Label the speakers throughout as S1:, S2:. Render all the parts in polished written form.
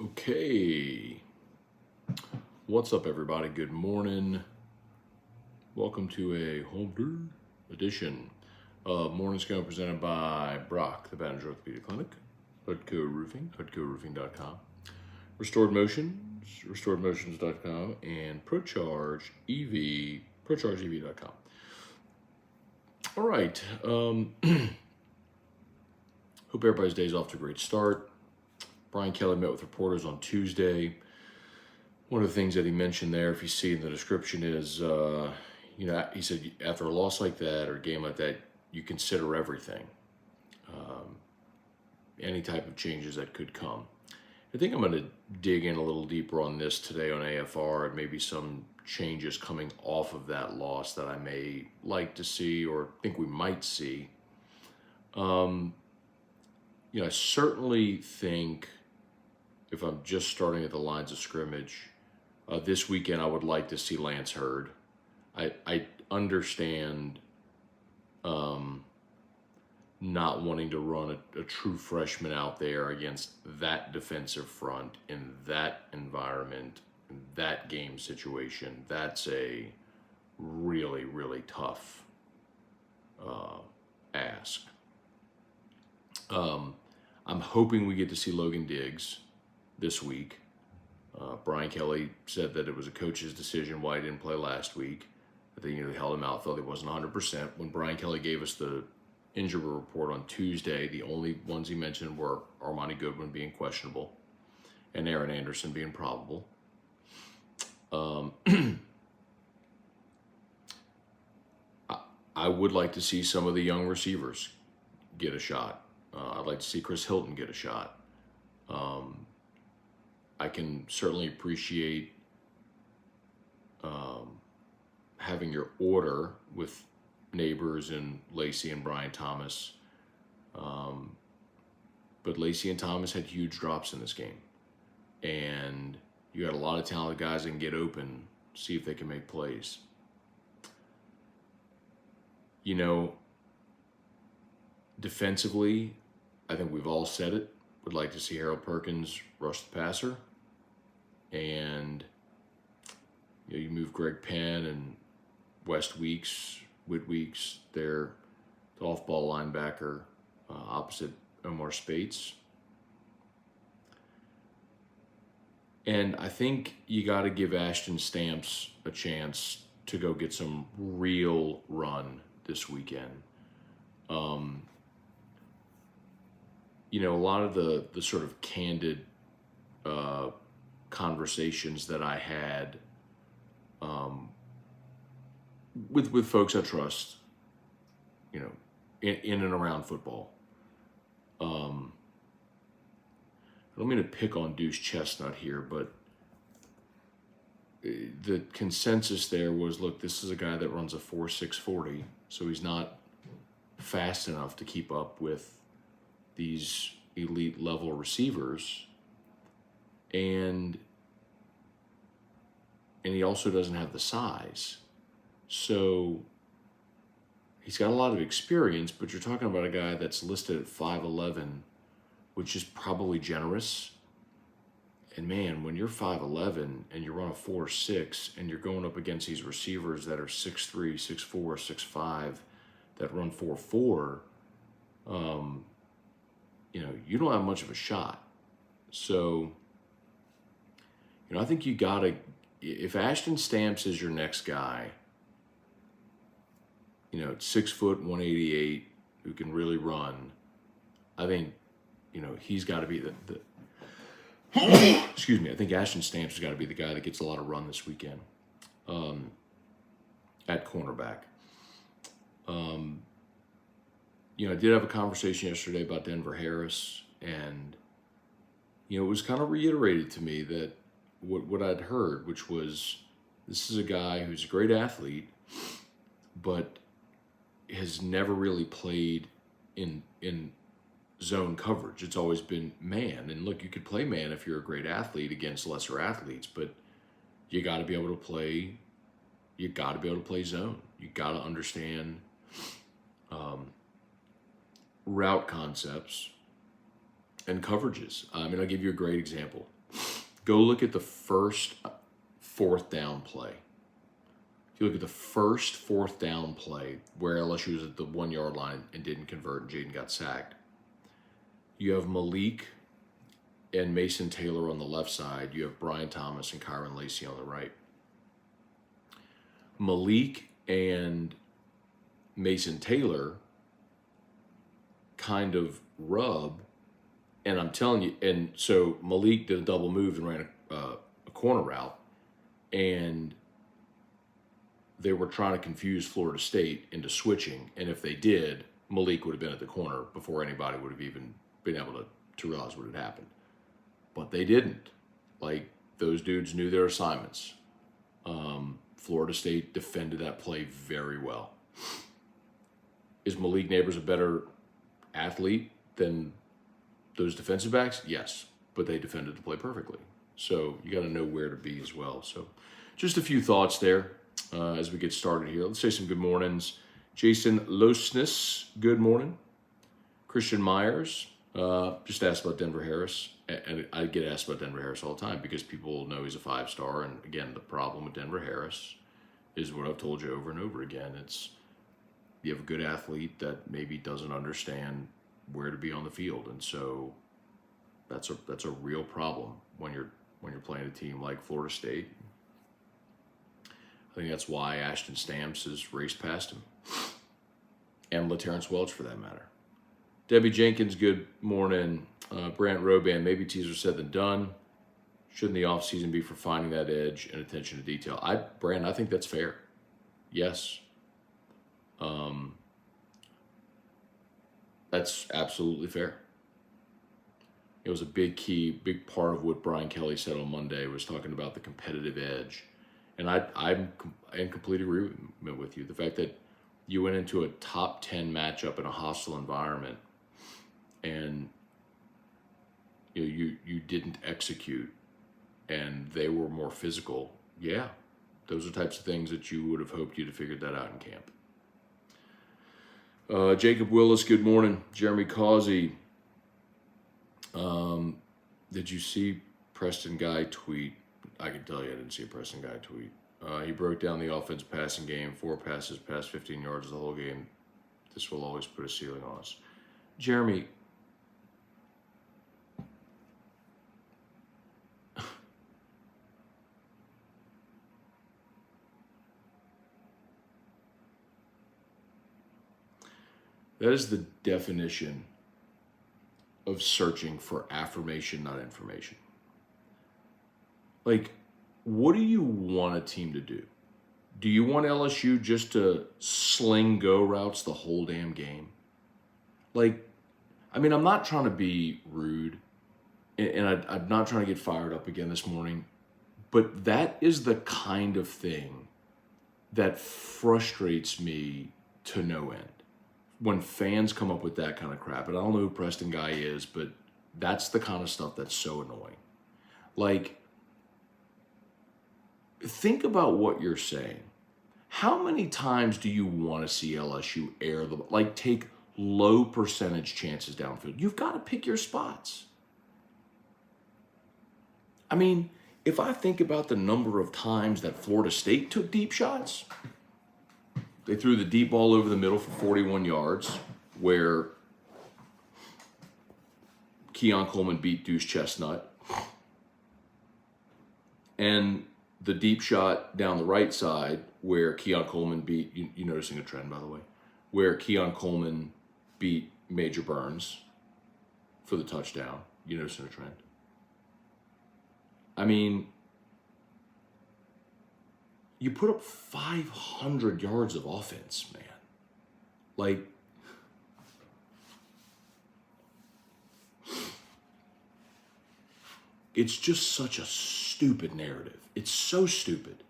S1: Okay, what's up, everybody? Good morning. Welcome to a home day edition of Morning Scone presented by Brock, the Banner Orthopedic Clinic, Hudco Roofing, HudcoRoofing.com, Restored Motions, RestoredMotions.com, and ProCharge EV, ProChargeEV.com. All right. Hope everybody's day's off to a great start. Brian Kelly met with reporters on Tuesday. One of the things that he mentioned there, if you see in the description, is, he said after a loss like that or a game like that, you consider everything, any type of changes that could come. I think I'm going to dig in a little deeper on this today on AFR and maybe some changes coming off of that loss that I may like to see or think we might see. I certainly think if I'm just starting at the lines of scrimmage, this weekend I would like to see Lance Hurd. I understand not wanting to run a true freshman out there against that defensive front in that environment, in that game situation. That's a really, really tough ask. I'm hoping we get to see Logan Diggs this week. Brian Kelly said that it was a coach's decision why he didn't play last week. I think they held him out, thought he wasn't 100%. When Brian Kelly gave us the injury report on Tuesday, the only ones he mentioned were Armani Goodwin being questionable and Aaron Anderson being probable. I would like to see some of the young receivers get a shot. I'd like to see Chris Hilton get a shot. I can certainly appreciate having your order with Neighbors and Lacey and Brian Thomas. But Lacey and Thomas had huge drops in this game. And you got a lot of talented guys that can get open, see if they can make plays. Defensively, I think we've all said it. Would like to see Harold Perkins rush the passer. And you move Greg Penn and Whit Weeks, their off-ball linebacker, opposite Omar Spates. And I think you got to give Ashton Stamps a chance to go get some real run this weekend. A lot of the sort of candid conversations that I had with folks I trust, in and around football. I don't mean to pick on Deuce Chestnut here, but the consensus there was, look, this is a guy that runs a 4.6 40, so he's not fast enough to keep up with these elite level receivers, and he also doesn't have the size. So he's got a lot of experience, but you're talking about a guy that's listed at 5'11", which is probably generous. And man, when you're 5'11" and you run a 4.6 and you're going up against these receivers that are 6'3", 6'4", 6'5", that run 4.4, you don't have much of a shot. So, I think you gotta, if Ashton Stamps is your next guy, 6 foot, 188, who can really run, I think, he's got to be the excuse me, I think Ashton Stamps has got to be the guy that gets a lot of run this weekend at cornerback. I did have a conversation yesterday about Denver Harris, and, it was kind of reiterated to me that what I'd heard, which was this is a guy who's a great athlete, but has never really played in zone coverage. It's always been man. And look, you could play man if you're a great athlete against lesser athletes, but you got to be able to play. You got to be able to play zone. You got to understand route concepts and coverages. I'll give you a great example. Go look at the first fourth down play. If you look at the first fourth down play where LSU was at the 1 yard line and didn't convert and Jaden got sacked, you have Malik and Mason Taylor on the left side. You have Brian Thomas and Kyron Lacey on the right. Malik and Mason Taylor kind of rub, and I'm telling you, and so Malik did a double move and ran a corner route, and they were trying to confuse Florida State into switching, and if they did, Malik would have been at the corner before anybody would have even been able to realize what had happened. But they didn't. Like, those dudes knew their assignments. Florida State defended that play very well. Is Malik Neighbors a better athlete than those defensive backs? Yes, but they defended the play perfectly. So you got to know where to be as well. So just a few thoughts there as we get started here. Let's say some good mornings. Jason Losness, good morning. Christian Myers, just asked about Denver Harris. And I get asked about Denver Harris all the time because people know he's a 5-star. And again, the problem with Denver Harris is what I've told you over and over again. It's you have a good athlete that maybe doesn't understand where to be on the field, and so that's a real problem when you're playing a team like Florida State. I think that's why Ashton Stamps has raced past him, and LaTerrence Welch for that matter. Debbie Jenkins, good morning. Brant Roban, maybe teaser said than done. Shouldn't the offseason be for finding that edge and attention to detail? Brant, I think that's fair. Yes. That's absolutely fair. It was a big part of what Brian Kelly said on Monday was talking about the competitive edge. And I'm in complete agreement with you. The fact that you went into a top 10 matchup in a hostile environment and you didn't execute and they were more physical. Yeah, those are types of things that you would have hoped you'd have figured that out in camp. Jacob Willis, good morning. Jeremy Causey, did you see Preston Guy tweet? I can tell you I didn't see a Preston Guy tweet. He broke down the offense passing game, 4 passes past 15 yards the whole game. This will always put a ceiling on us. Jeremy, that is the definition of searching for affirmation, not information. Like, what do you want a team to do? Do you want LSU just to sling go routes the whole damn game? Like, I mean, I'm not trying to be rude, and I'm not trying to get fired up again this morning, but that is the kind of thing that frustrates me to no end. When fans come up with that kind of crap, and I don't know who Preston Guy is, but that's the kind of stuff that's so annoying. Like, think about what you're saying. How many times do you want to see LSU take low percentage chances downfield? You've got to pick your spots. I mean, if I think about the number of times that Florida State took deep shots, they threw the deep ball over the middle for 41 yards, where Keon Coleman beat Deuce Chestnut. And the deep shot down the right side, where Keon Coleman beat, you noticing a trend, by the way, where Keon Coleman beat Major Burns for the touchdown. You noticing a trend? I mean, you put up 500 yards of offense, man. Like, it's just such a stupid narrative. It's so stupid.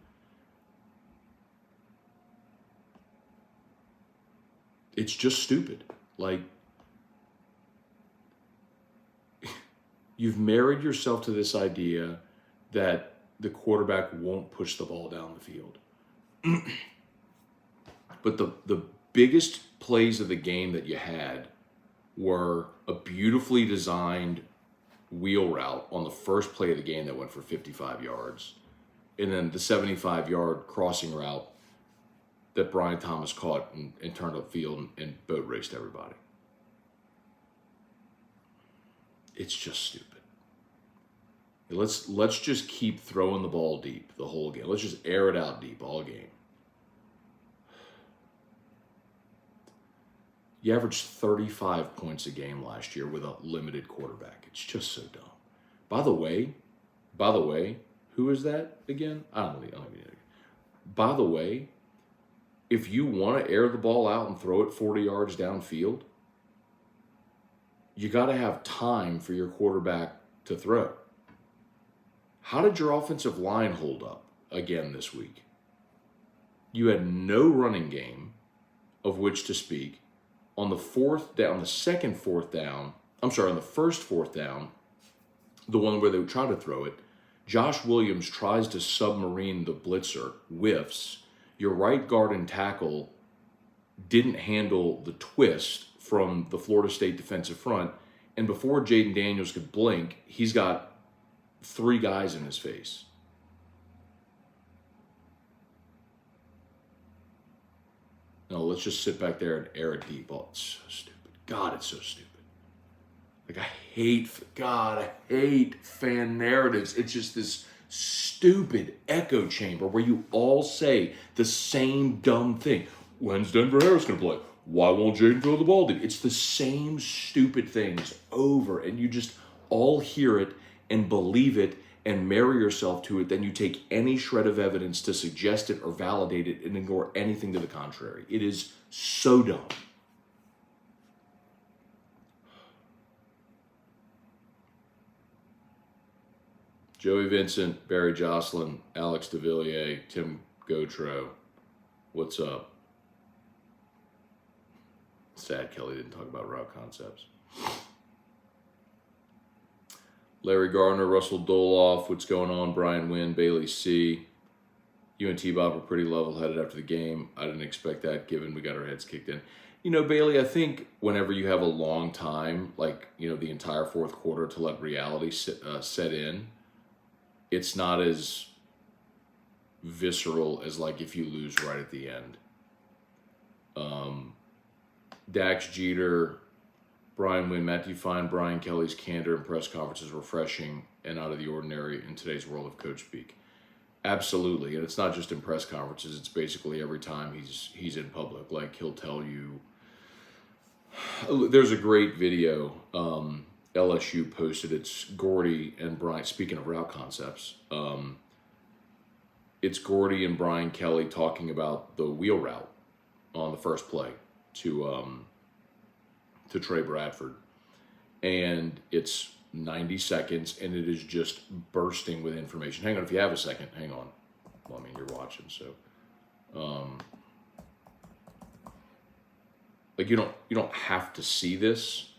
S1: It's just stupid. Like, you've married yourself to this idea that the quarterback won't push the ball down the field. But the biggest plays of the game that you had were a beautifully designed wheel route on the first play of the game that went for 55 yards. And then the 75-yard crossing route that Brian Thomas caught and turned upfield and boat raced everybody. It's just stupid. Let's just keep throwing the ball deep the whole game. Let's just air it out deep all game. You averaged 35 points a game last year with a limited quarterback. It's just so dumb. By the way, who is that again? I don't even know. By the way, if you want to air the ball out and throw it 40 yards downfield, you got to have time for your quarterback to throw. How did your offensive line hold up again this week? You had no running game of which to speak. On the first fourth down, the one where they would try to throw it, Josh Williams tries to submarine the blitzer, whiffs. Your right guard and tackle didn't handle the twist from the Florida State defensive front, and before Jaden Daniels could blink, he's got 3 guys in his face. No, let's just sit back there and air it deep. Oh, it's so stupid. God, it's so stupid. Like, I hate fan narratives. It's just this stupid echo chamber where you all say the same dumb thing. When's Denver Harris going to play? Why won't Jaden throw the ball deep? It's the same stupid things over, and you just all hear it and believe it and marry yourself to it. Then you take any shred of evidence to suggest it or validate it and ignore anything to the contrary. It is so dumb. Joey Vincent, Barry Jocelyn, Alex DeVilliers, Tim Gautreaux. What's up? Sad Kelly didn't talk about route concepts. Larry Gardner, Russell Doloff, what's going on? Brian Wynn, Bailey C. You and T-Bob were pretty level-headed after the game. I didn't expect that given we got our heads kicked in. You know, Bailey, I think whenever you have a long time, like, you know, the entire fourth quarter to let reality set in, it's not as visceral as, like, if you lose right at the end. Dax Jeter, Brian Wynn, Matt, do you find Brian Kelly's candor and press conferences refreshing and out of the ordinary in today's world of coach speak? Absolutely, and it's not just in press conferences. It's basically every time he's in public. Like, he'll tell you. There's a great video LSU posted. It's Gordy and Brian. Speaking of route concepts, it's Gordy and Brian Kelly talking about the wheel route on the first play to Trey Bradford, and it's 90 seconds, and it is just bursting with information. Hang on, if you have a second, hang on. Well, I mean, you're watching, so like, you don't have to see this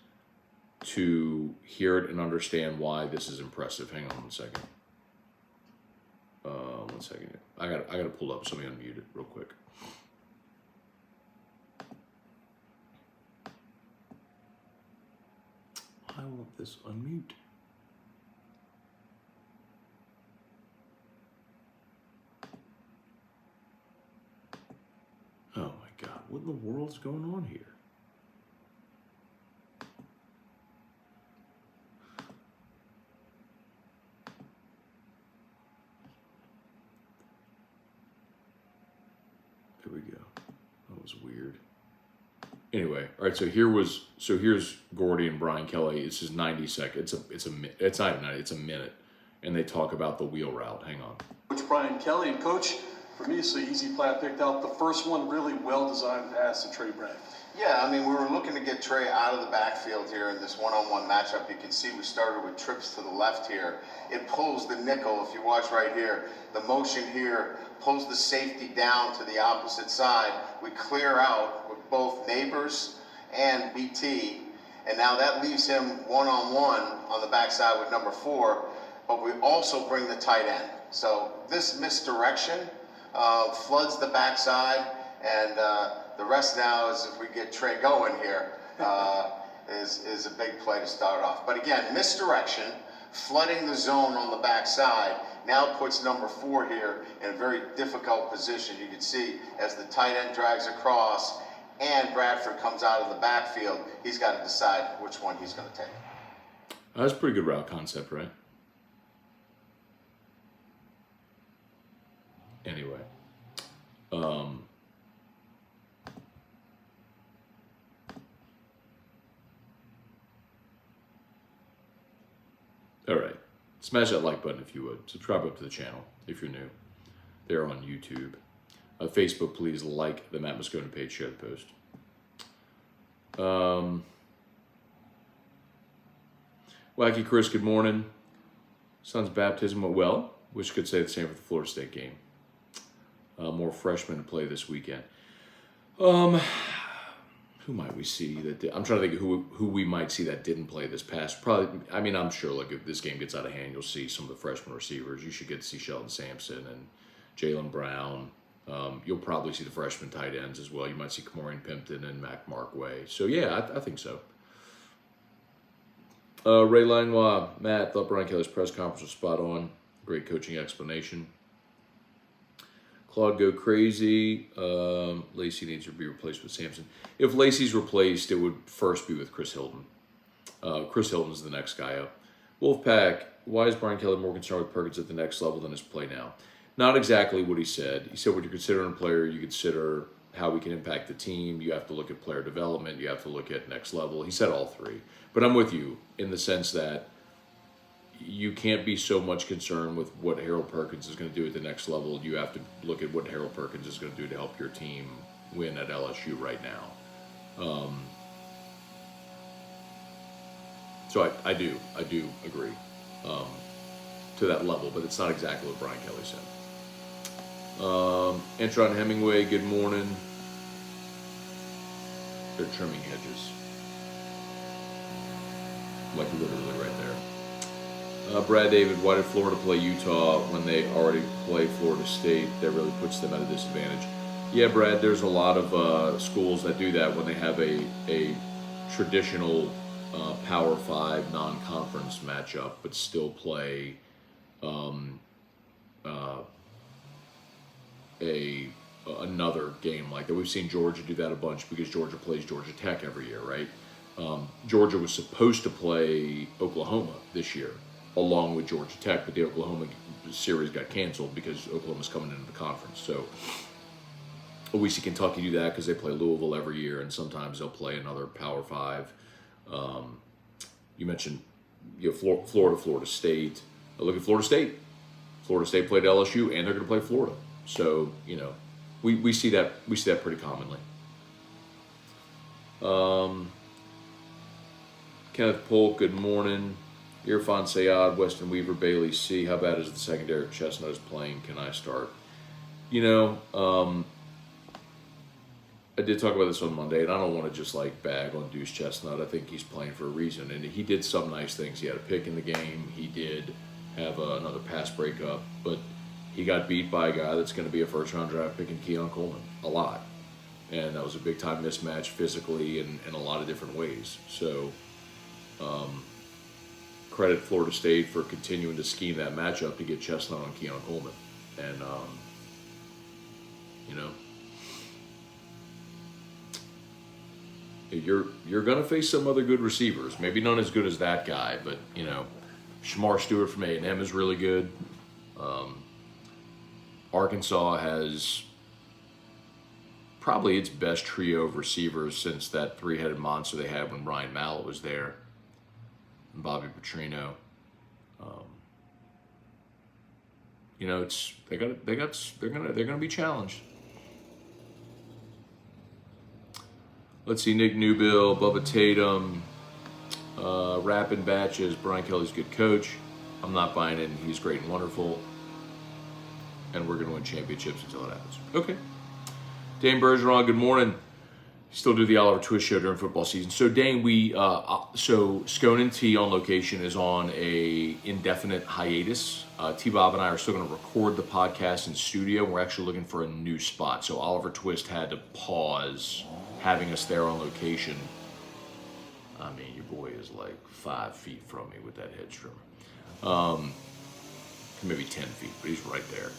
S1: to hear it and understand why this is impressive. Hang on one second. One second. I got to pull up. Somebody unmute it real quick. I want this unmute. Oh my God, what in the world's going on here? There we go. That was weird. Anyway, all right. So here's Gordy and Brian Kelly. This is 90 seconds. It's not even 90. It's a minute, and they talk about the wheel route. Hang on.
S2: Coach Brian Kelly, and Coach, for me, it's an easy play. I picked out the first one, really well-designed pass to Trey Bradford.
S3: Yeah, I mean, we were looking to get Trey out of the backfield here in this one-on-one matchup. You can see we started with trips to the left here. It pulls the nickel, if you watch right here. The motion here pulls the safety down to the opposite side. We clear out with both Neighbors and BT, and now that leaves him one-on-one on the backside with number 4, but we also bring the tight end. So this misdirection floods the backside, and the rest now is if we get Trey going here. is a big play to start off. But again, misdirection, flooding the zone on the backside, now puts number 4 here in a very difficult position. You can see as the tight end drags across and Bradford comes out of the backfield, he's got to decide which one he's going to take.
S1: That's a pretty good route concept, right? Anyway. All right. Smash that like button if you would. Subscribe up to the channel if you're new. They're on YouTube. Facebook, please like the Matt Moscona page, share the post. Wacky Chris, good morning. Son's baptism went well. Wish could say the same for the Florida State game. More freshmen to play this weekend. Who might we see that I'm trying to think of who we might see that didn't play this past. Probably, I mean, I'm sure like if this game gets out of hand, you'll see some of the freshman receivers. You should get to see Sheldon Sampson and Jalen Brown. You'll probably see the freshman tight ends as well. You might see Kamorian Pimpton and Mac Markway. So yeah, I think so. Ray Langlois, Matt, thought Brian Kelly's press conference was spot on. Great coaching explanation. Claude go crazy. Lacey needs to be replaced with Sampson. If Lacey's replaced, it would first be with Chris Hilton. Chris Hilton's the next guy up. Wolfpack, why is Brian Kelly more concerned with Perkins at the next level than his play now? Not exactly what he said. He said when you're considering a player, you consider how we can impact the team. You have to look at player development. You have to look at next level. He said all three. But I'm with you in the sense that you can't be so much concerned with what Harold Perkins is going to do at the next level. You have to look at what Harold Perkins is going to do to help your team win at LSU right now. So I do agree to that level, but it's not exactly what Brian Kelly said. Antron Hemingway, good morning. They're trimming hedges. Like literally right there. Brad David, why did Florida play Utah when they already play Florida State? That really puts them at a disadvantage. Yeah, Brad, there's a lot of schools that do that when they have a traditional Power 5 non-conference matchup, but still play another game like that. We've seen Georgia do that a bunch because Georgia plays Georgia Tech every year, right? Georgia was supposed to play Oklahoma this year, along with Georgia Tech, but the Oklahoma series got canceled because Oklahoma's coming into the conference. So we see Kentucky do that because they play Louisville every year, and sometimes they'll play another Power 5. You mentioned Florida State. Look at Florida State. Florida State played LSU, and they're going to play Florida. So we see that pretty commonly. Kenneth Polk, good morning. Irfan Sayad, Weston Weaver, Bailey C. How bad is the secondary if Chestnut is playing? Can I start? I did talk about this on Monday, and I don't want to just bag on Deuce Chestnut. I think he's playing for a reason, and he did some nice things. He had a pick in the game. He did have another pass breakup, but he got beat by a guy that's going to be a first-round draft pick in Keon Coleman a lot, and that was a big-time mismatch physically and in a lot of different ways. So credit Florida State for continuing to scheme that matchup to get Chestnut on Keon Coleman. And, you're going to face some other good receivers. Maybe not as good as that guy, but, Shamar Stewart from A&M is really good. Arkansas has probably its best trio of receivers since that three-headed monster they had when Ryan Mallett was there. And Bobby Petrino. They're gonna be challenged. Let's see, Nick Newbill, Bubba Tatum, Rappin' Batches. Brian Kelly's a good coach. I'm not buying it, and he's great and wonderful. And we're gonna win championships until it happens. Okay. Dane Bergeron, good morning. Still do the Oliver Twist show during football season. So Dane, so Scone and T on location is on a indefinite hiatus. T-Bob and I are still going to record the podcast in studio. We're actually looking for a new spot. So Oliver Twist had to pause having us there on location I mean, your boy is like 5 feet from me with that head trimmer. Maybe 10 feet, but he's right there.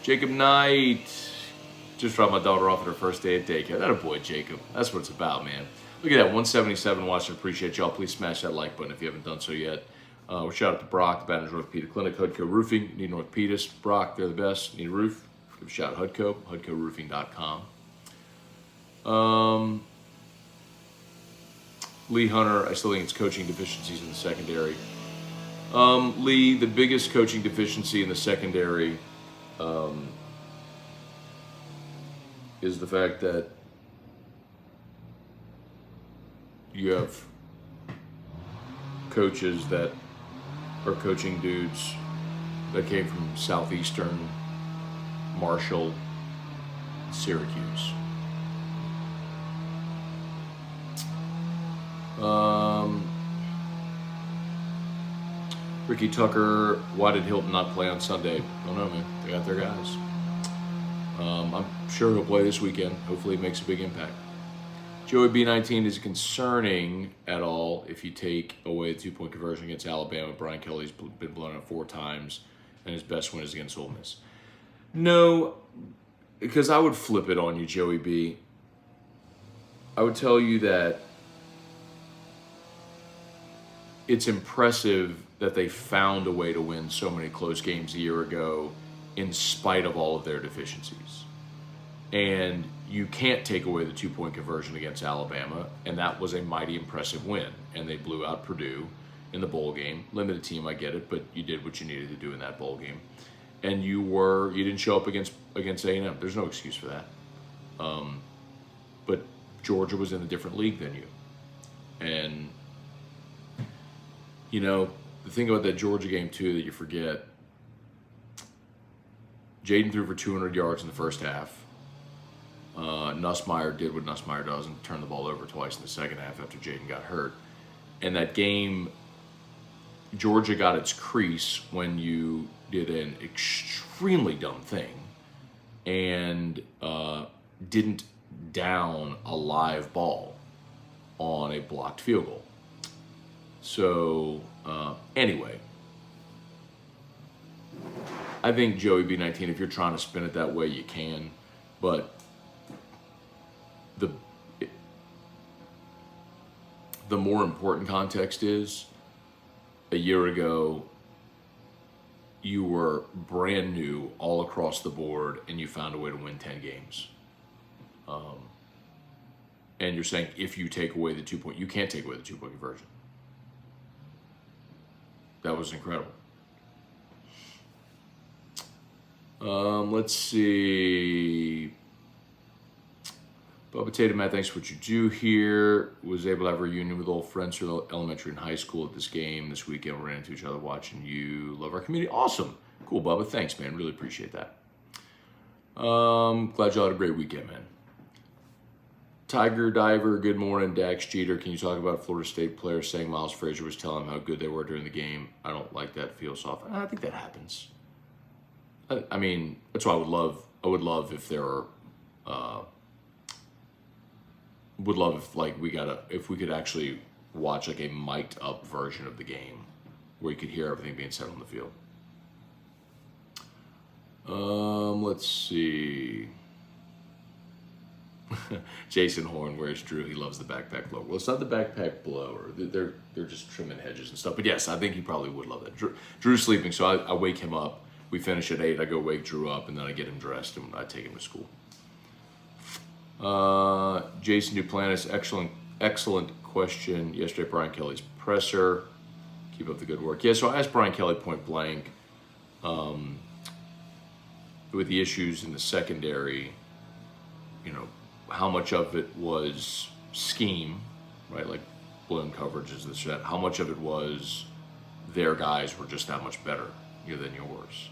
S1: Jacob Knight just dropped my daughter off at her first day at daycare. That a boy, Jacob. That's what it's about, man. Look at that, 177 watching. Appreciate y'all. Please smash that like button if you haven't done so yet. Shout out to Brock, the Baton Rouge Orthopedic Clinic, Hudco Roofing. Need an orthopedist? Brock, they're the best. Need a roof? Give a shout out Hudco, HudcoRoofing.com. Lee Hunter, I still think it's coaching deficiencies in the secondary. Lee, the biggest coaching deficiency in the secondary is the fact that you have coaches that are coaching dudes that came from Southeastern, Marshall, Syracuse. Ricky Tucker, why did Hilton not play on Sunday? Don't know, man. They got their guys. I'm sure he'll play this weekend. Hopefully he makes a big impact. Joey B19, is it concerning at all if you take away the 2-point conversion against Alabama? Brian Kelly's been blown out 4 times, and his best win is against Ole Miss. No, because I would flip it on you, Joey B. I would tell you that it's impressive that they found a way to win so many close games a year ago in spite of all of their deficiencies. And you can't take away the 2-point conversion against Alabama, and that was a mighty impressive win. And they blew out Purdue in the bowl game. Limited team, I get it, but you did what you needed to do in that bowl game. And you didn't show up against A&M. There's no excuse for that. But Georgia was in a different league than you. And, you know, the thing about that Georgia game, too, that you forget, Jaden threw for 200 yards in the first half. Nussmeier did what Nussmeier does and turned the ball over twice in the second half after Jaden got hurt. And that game, Georgia got its crease when you did an extremely dumb thing and didn't down a live ball on a blocked field goal. So, anyway, I think Joey B19, if you're trying to spin it that way, you can. But the more important context is, a year ago, you were brand new all across the board, and you found a way to win 10 games. And you're saying if you take away the 2-point, you can't take away the 2-point conversion. That was incredible. Let's see. Bubba Tatum, Matt, thanks for what you do here. Was able to have a reunion with old friends from elementary and high school at this game this weekend. We ran into each other watching you. Love our community. Awesome. Cool, Bubba. Thanks, man. Really appreciate that. Glad y'all had a great weekend, man. Tiger Diver, good morning. Dax Jeter, can you talk about Florida State players saying Miles Frazier was telling them how good they were during the game? I don't like that. Feel soft. I think that happens. I mean, that's why I would love if there are, would love if if we could actually watch like a mic'd up version of the game where you could hear everything being said on the field. Let's see. Jason Horn, where's Drew? He loves the backpack blower. Well, it's not the backpack blower. They're just trimming hedges and stuff. But yes, I think he probably would love that. Drew's sleeping, so I wake him up. We finish at 8. I go wake Drew up, and then I get him dressed, and I take him to school. Jason Duplantis, excellent question. Yesterday, Brian Kelly's presser. Keep up the good work. Yeah, so I asked Brian Kelly point blank with the issues in the secondary, you know, how much of it was scheme, right? Like blown coverages, this, that. How much of it was their guys were just that much better than yours?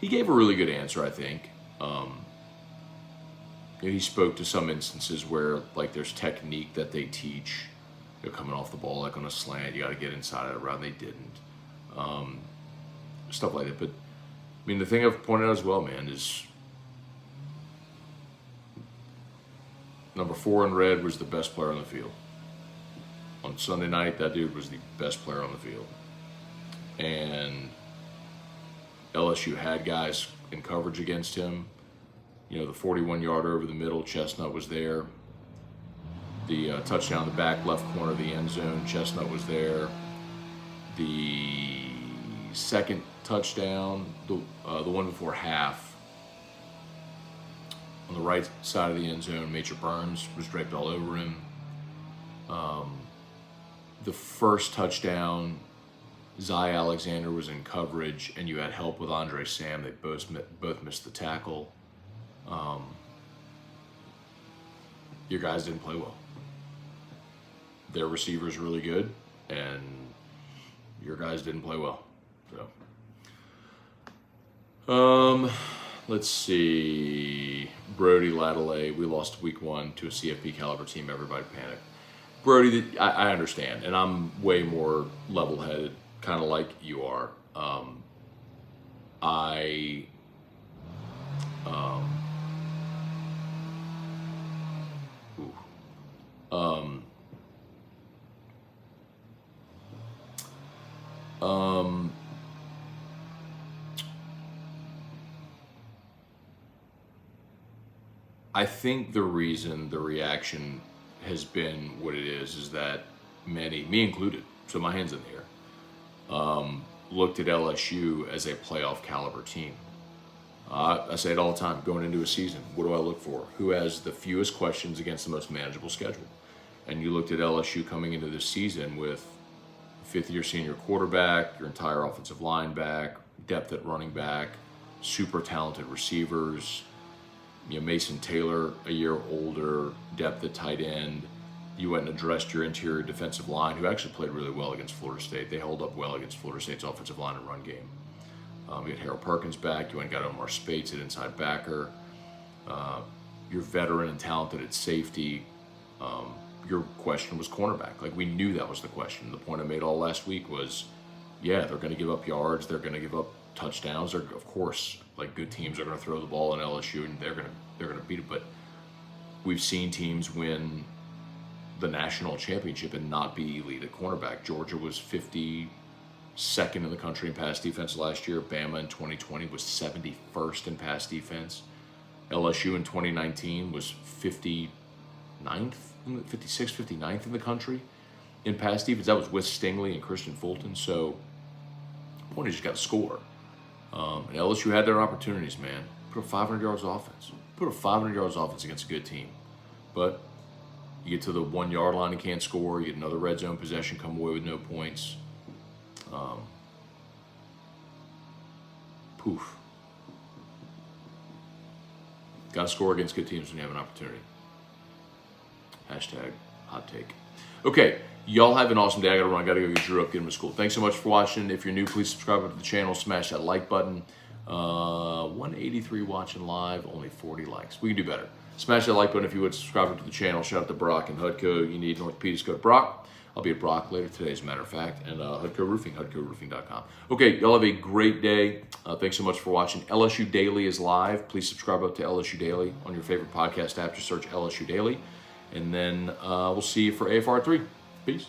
S1: He gave a really good answer, I think. He spoke to some instances where, like, there's technique that they teach. They're coming off the ball, like on a slant. You got to get inside it around. They didn't. Stuff like that. But, I mean, the thing I've pointed out as well, man, is Number 4 in red was the best player on the field. On Sunday night, that dude was the best player on the field. And LSU had guys in coverage against him. You know, the 41-yarder over the middle, Chestnut was there. The touchdown in the back left corner of the end zone, Chestnut was there. The second touchdown, the one before half, on the right side of the end zone, Major Burns was draped all over him. The first touchdown, Zy Alexander was in coverage, and you had help with Andre Sam. They both missed the tackle. Your guys didn't play well. Their receiver's really good, and your guys didn't play well. So, let's see. Brody Ladele, we lost week 1 to a CFP caliber team. Everybody panicked. Brody, I understand, and I'm way more level-headed, kind of like you are. I think the reason the reaction has been what it is that many, me included, so my hand's in the air, looked at LSU as a playoff caliber team. I say it all the time, going into a season, what do I look for? Who has the fewest questions against the most manageable schedule? And you looked at LSU coming into this season with fifth-year senior quarterback, your entire offensive line back, depth at running back, super talented receivers, you know, Mason Taylor, a year older, depth at tight end. You went and addressed your interior defensive line, who actually played really well against Florida State. They held up well against Florida State's offensive line and run game. You had Harold Perkins back. You went and got Omar Spates at inside backer. You're veteran and talented at safety. Your question was cornerback. Like, we knew that was the question. The point I made all last week was, yeah, they're going to give up yards. They're going to give up touchdowns. They're, of course, like, good teams are going to throw the ball in LSU, and they're going to beat it. But we've seen teams win the national championship and not be elite at cornerback. Georgia was 52nd in the country in pass defense last year. Bama in 2020 was 71st in pass defense. LSU in 2019 was 56th, 59th in the country in pass defense. That was with Stingley and Christian Fulton. So, the point is, you just got to score. And LSU had their opportunities, man. Put up 500 yards of offense. Put up 500 yards of offense against a good team. But you get to the 1 yard line and can't score. You get another red zone possession, come away with no points. Poof. Got to score against good teams when you have an opportunity. Hashtag hot take. Okay, y'all have an awesome day. I got to run. I got to go get Drew up, get him to school. Thanks so much for watching. If you're new, please subscribe to the channel. Smash that like button. 183 watching live, only 40 likes. We can do better. Smash that like button if you would. Subscribe to the channel. Shout out to Brock and Hudco. You need orthopedics, go to Brock. I'll be at Brock later today, as a matter of fact. And Hudco Roofing, HudcoRoofing.com. Okay, y'all have a great day. Thanks so much for watching. LSU Daily is live. Please subscribe up to LSU Daily on your favorite podcast app. Just search LSU Daily. And then we'll see you for AFR 3. Peace.